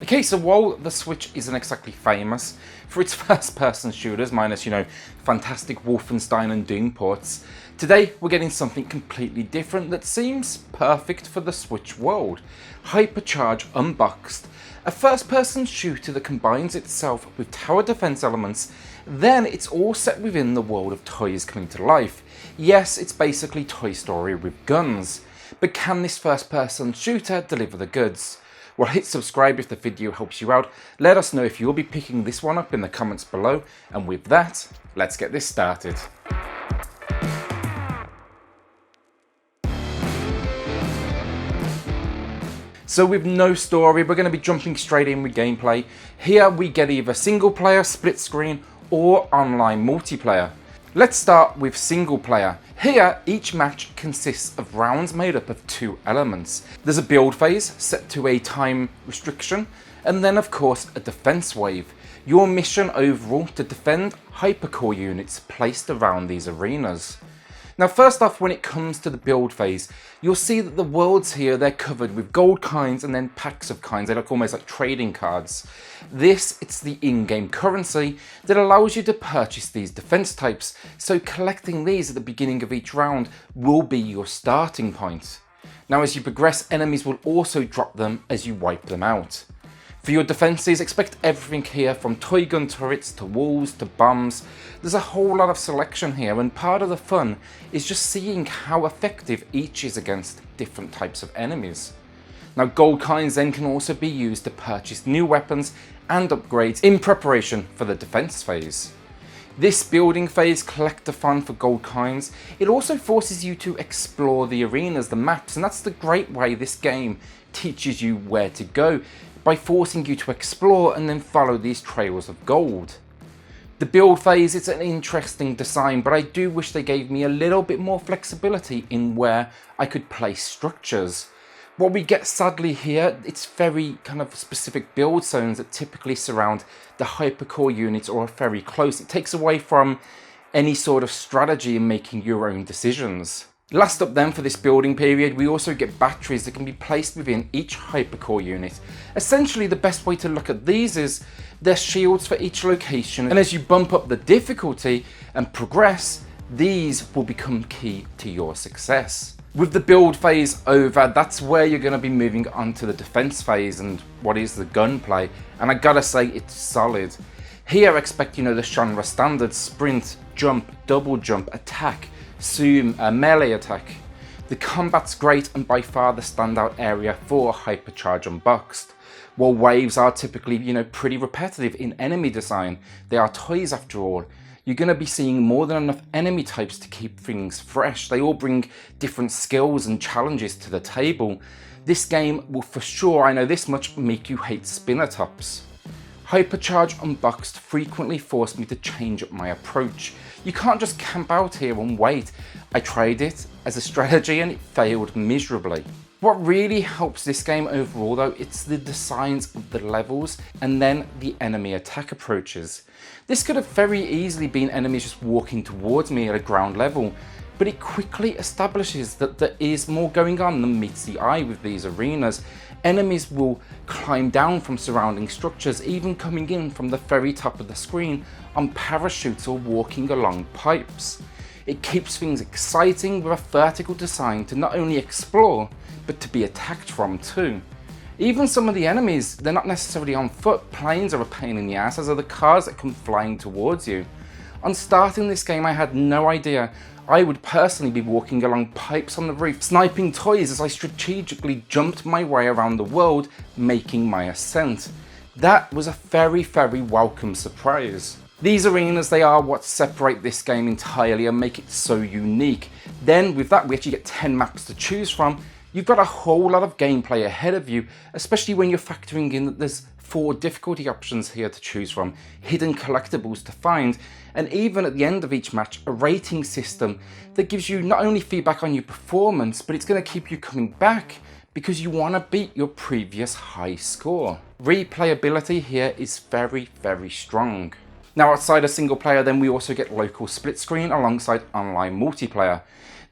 Okay, so while the Switch isn't exactly famous for its first-person shooters, minus, fantastic Wolfenstein and Doom ports, today we're getting something completely different that seems perfect for the Switch world. HYPERCHARGE Unboxed, a first-person shooter that combines itself with tower defense elements, then it's all set within the world of toys coming to life. Yes, it's basically Toy Story with guns, but can this first-person shooter deliver the goods? Well, hit subscribe if the video helps you out. Let us know if you'll be picking this one up in the comments below. And with that, let's get this started. So with no story, we're going to be jumping straight in with gameplay. Here we get either single player, split screen, or online multiplayer. Let's start with single player. Here, each match consists of rounds made up of two elements. There's a build phase set to a time restriction, and then of course a defense wave. Your mission overall to defend hypercore units placed around these arenas. Now first off, when it comes to the build phase, you'll see that the worlds here, they're covered with gold coins and then packs of coins. They look almost like trading cards. It's the in-game currency that allows you to purchase these defense types, so collecting these at the beginning of each round will be your starting point. Now as you progress, enemies will also drop them as you wipe them out. For your defences, expect everything here from toy gun turrets to walls to bombs. There's a whole lot of selection here, and part of the fun is just seeing how effective each is against different types of enemies. Now gold coins then can also be used to purchase new weapons and upgrades in preparation for the defence phase. This building phase collectathon for gold coins, it also forces you to explore the arenas, the maps, and that's the great way this game teaches you where to go, by forcing you to explore and then follow these trails of gold. The build phase, it's an interesting design, but I do wish they gave me a little bit more flexibility in where I could place structures. What we get sadly here, it's very kind of specific build zones that typically surround the hypercore units or are very close. It takes away from any sort of strategy in making your own decisions. Last up then for this building period, we also get batteries that can be placed within each hypercore unit. Essentially the best way to look at these is they're shields for each location, and as you bump up the difficulty and progress, these will become key to your success. With the build phase over, that's where you're going to be moving on to the defense phase and what is the gunplay, and I gotta say it's solid. Here expect the genre standard sprint, jump, double jump, attack, zoom, melee attack. The combat's great and by far the standout area for HYPERCHARGE Unboxed. While waves are typically, pretty repetitive in enemy design, they are toys after all, you're going to be seeing more than enough enemy types to keep things fresh. They all bring different skills and challenges to the table. This game will for sure, I know this much, make you hate spinner tops. HYPERCHARGE Unboxed frequently forced me to change up my approach. You can't just camp out here and wait. I tried it as a strategy and it failed miserably. What really helps this game overall though, it's the designs of the levels and then the enemy attack approaches. This could have very easily been enemies just walking towards me at a ground level, but it quickly establishes that there is more going on than meets the eye with these arenas. Enemies will climb down from surrounding structures, even coming in from the very top of the screen on parachutes or walking along pipes. It keeps things exciting with a vertical design to not only explore, but to be attacked from too. Even some of the enemies, they're not necessarily on foot. Planes are a pain in the ass, as are the cars that come flying towards you. On starting this game, I had no idea I would personally be walking along pipes on the roof, sniping toys as I strategically jumped my way around the world, making my ascent. That was a very, very welcome surprise. These arenas, they are what separate this game entirely and make it so unique. Then with that, we actually get 10 maps to choose from. You've got a whole lot of gameplay ahead of you, especially when you're factoring in that there's 4 difficulty options here to choose from, hidden collectibles to find, and even at the end of each match, a rating system that gives you not only feedback on your performance, but it's going to keep you coming back because you want to beat your previous high score. Replayability here is very, very strong. Now outside of single player, then we also get local split screen alongside online multiplayer.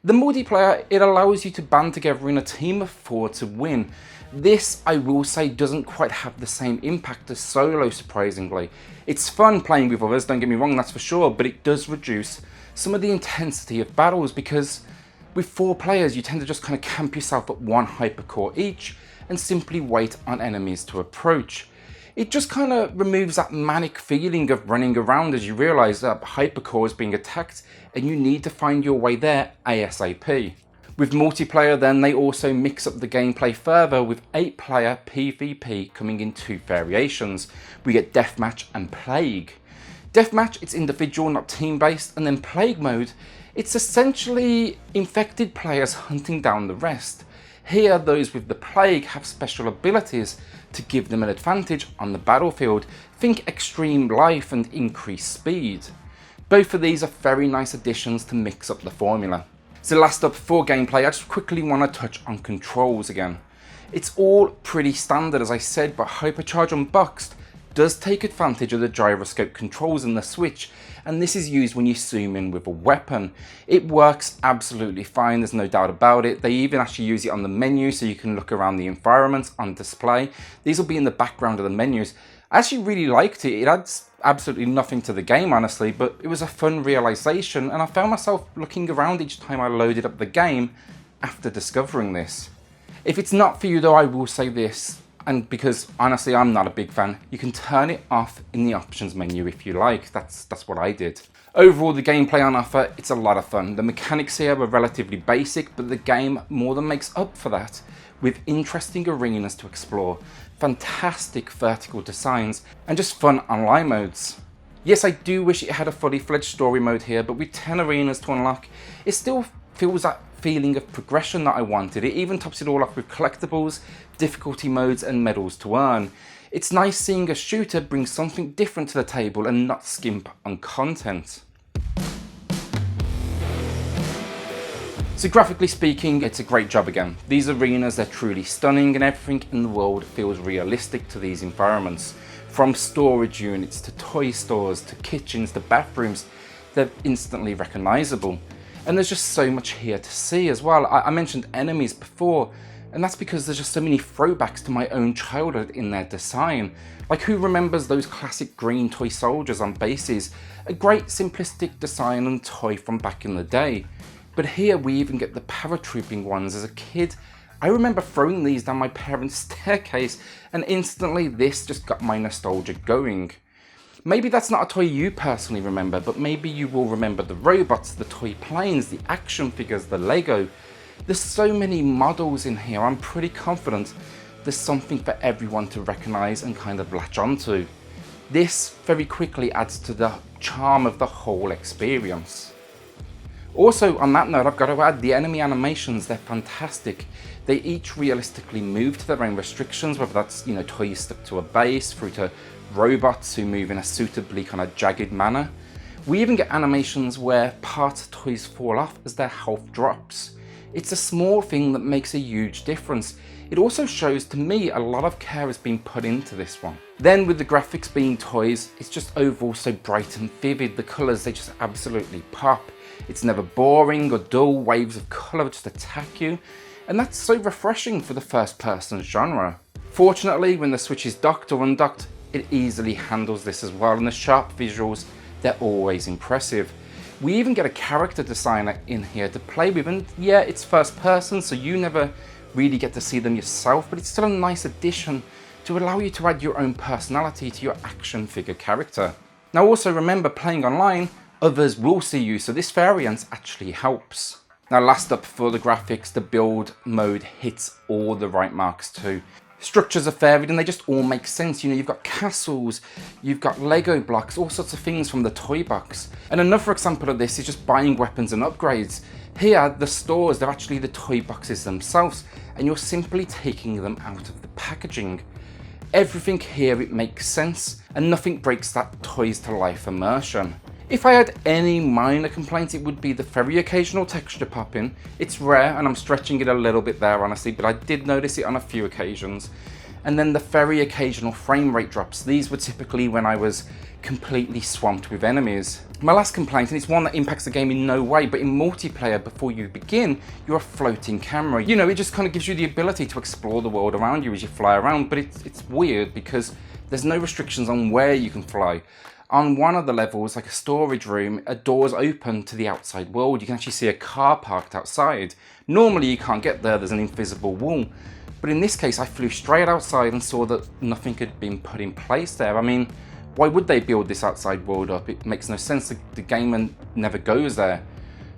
The multiplayer, it allows you to band together in a team of 4 to win. This, I will say, doesn't quite have the same impact as solo, surprisingly. It's fun playing with others, don't get me wrong, that's for sure, but it does reduce some of the intensity of battles, because with 4 players you tend to just kind of camp yourself at 1 hypercore each and simply wait on enemies to approach. It just kind of removes that manic feeling of running around as you realise that hypercore is being attacked and you need to find your way there ASAP. With multiplayer then, they also mix up the gameplay further with 8-player PvP coming in 2 variations. We get Deathmatch and Plague. Deathmatch, it's individual, not team-based, and then Plague mode, it's essentially infected players hunting down the rest. Here, those with the Plague have special abilities to give them an advantage on the battlefield. Think extreme life and increased speed. Both of these are very nice additions to mix up the formula. So last up for gameplay, I just quickly want to touch on controls again. It's all pretty standard as I said, but HYPERCHARGE Unboxed does take advantage of the gyroscope controls in the Switch, and this is used when you zoom in with a weapon. It works absolutely fine, there's no doubt about it. They even actually use it on the menu so you can look around the environment on display. These will be in the background of the menus. I actually really liked it. It adds absolutely nothing to the game, honestly, but it was a fun realization, and I found myself looking around each time I loaded up the game after discovering this. If it's not for you though, I will say this, and because honestly I'm not a big fan, you can turn it off in the options menu if you like. That's what I did. Overall, the gameplay on offer, it's a lot of fun. The mechanics here were relatively basic, but the game more than makes up for that with interesting arenas to explore, fantastic vertical designs, and just fun online modes. Yes, I do wish it had a fully fledged story mode here, but with 10 arenas to unlock, it still feels that feeling of progression that I wanted. It even tops it all off with collectibles, difficulty modes, and medals to earn. It's nice seeing a shooter bring something different to the table and not skimp on content. So graphically speaking, it's a great job again. These arenas, they're truly stunning, and everything in the world feels realistic to these environments. From storage units to toy stores to kitchens to bathrooms, they're instantly recognizable. And there's just so much here to see as well. I mentioned enemies before, and that's because there's just so many throwbacks to my own childhood in their design. Like, who remembers those classic green toy soldiers on bases? A great simplistic design and toy from back in the day. But here we even get the paratrooping ones. As a kid, I remember throwing these down my parents' staircase, and instantly this just got my nostalgia going. Maybe that's not a toy you personally remember, but maybe you will remember the robots, the toy planes, the action figures, the Lego. There's so many models in here, I'm pretty confident there's something for everyone to recognise and kind of latch onto. This very quickly adds to the charm of the whole experience. Also, on that note, I've got to add, the enemy animations, they're fantastic. They each realistically move to their own restrictions, whether that's, toys stuck to a base, through to robots who move in a suitably kind of jagged manner. We even get animations where parts of toys fall off as their health drops. It's a small thing that makes a huge difference. It also shows to me a lot of care has been put into this one. Then with the graphics being toys, it's just overall so bright and vivid. The colours, they just absolutely pop. It's never boring or dull, waves of colour just attack you, and that's so refreshing for the first person genre. Fortunately, when the Switch is docked or undocked, it easily handles this as well, and the sharp visuals, they're always impressive. We even get a character designer in here to play with, and yeah, it's first person, so you never really get to see them yourself, but it's still a nice addition to allow you to add your own personality to your action figure character. Now also remember, playing online, others will see you, so this variance actually helps. Now last up for the graphics, the build mode hits all the right marks too. Structures are varied and they just all make sense. You've got castles, you've got Lego blocks, all sorts of things from the toy box. And another example of this is just buying weapons and upgrades. Here, the stores, they're actually the toy boxes themselves, and you're simply taking them out of the packaging. Everything here, it makes sense, and nothing breaks that toys to life immersion. If I had any minor complaints, it would be the very occasional texture popping. It's rare, and I'm stretching it a little bit there, honestly, but I did notice it on a few occasions. And then the very occasional frame rate drops. These were typically when I was completely swamped with enemies. My last complaint, and it's one that impacts the game in no way, but in multiplayer, before you begin, you're a floating camera. You know, it just kind of gives you the ability to explore the world around you as you fly around, but it's weird because there's no restrictions on where you can fly. On one of the levels, like a storage room, a door's open to the outside world. You can actually see a car parked outside. Normally you can't get there, there's an invisible wall. But in this case, I flew straight outside and saw that nothing had been put in place there. I mean, why would they build this outside world up? It makes no sense, the game never goes there.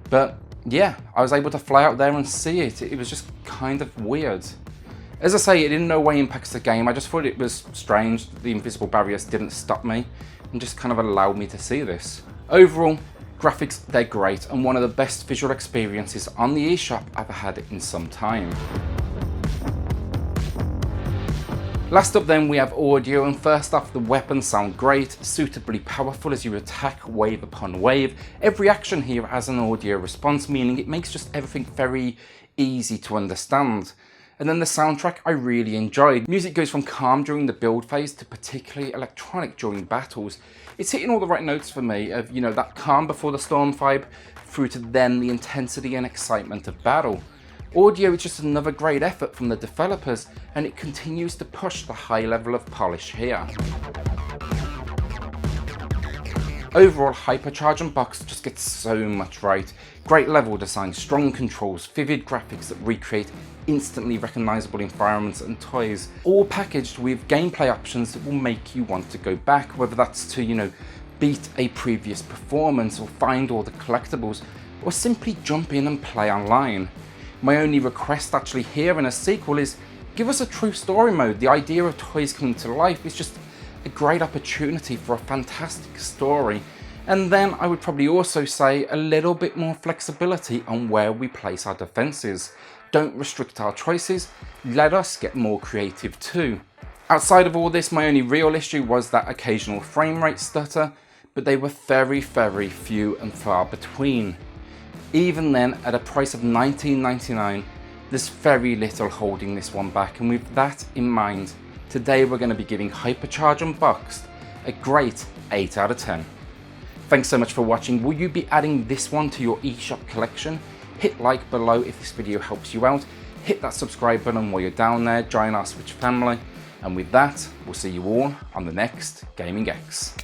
But yeah, I was able to fly out there and see it. It was just kind of weird. As I say, it in no way impacts the game. I just thought it was strange that the invisible barriers didn't stop me and just kind of allowed me to see this. Overall, graphics, they're great and one of the best visual experiences on the eShop I've had in some time. Last up then, we have audio, and first off, the weapons sound great, suitably powerful as you attack wave upon wave. Every action here has an audio response, meaning it makes just everything very easy to understand. And then the soundtrack I really enjoyed. Music goes from calm during the build phase to particularly electronic during battles. It's hitting all the right notes for me of, you know, that calm before the storm vibe through to then the intensity and excitement of battle. Audio is just another great effort from the developers, and it continues to push the high level of polish here. Overall, HYPERCHARGE Unboxed just gets so much right. Great level design, strong controls, vivid graphics that recreate instantly recognizable environments and toys, all packaged with gameplay options that will make you want to go back, whether that's to, you know, beat a previous performance or find all the collectibles, or simply jump in and play online. My only request actually here in a sequel is give us a true story mode. The idea of toys coming to life is just a great opportunity for a fantastic story. And then I would probably also say a little bit more flexibility on where we place our defenses. Don't restrict our choices, let us get more creative too. Outside of all this, my only real issue was that occasional frame rate stutter, but they were very, very few and far between. Even then, at a price of $19.99, there's very little holding this one back, and with that in mind, today we're going to be giving HYPERCHARGE Unboxed a great 8 out of 10. Thanks so much for watching. Will you be adding this one to your eShop collection? Hit like below if this video helps you out. Hit that subscribe button while you're down there. Join our Switch family. And with that, we'll see you all on the next Gaming X.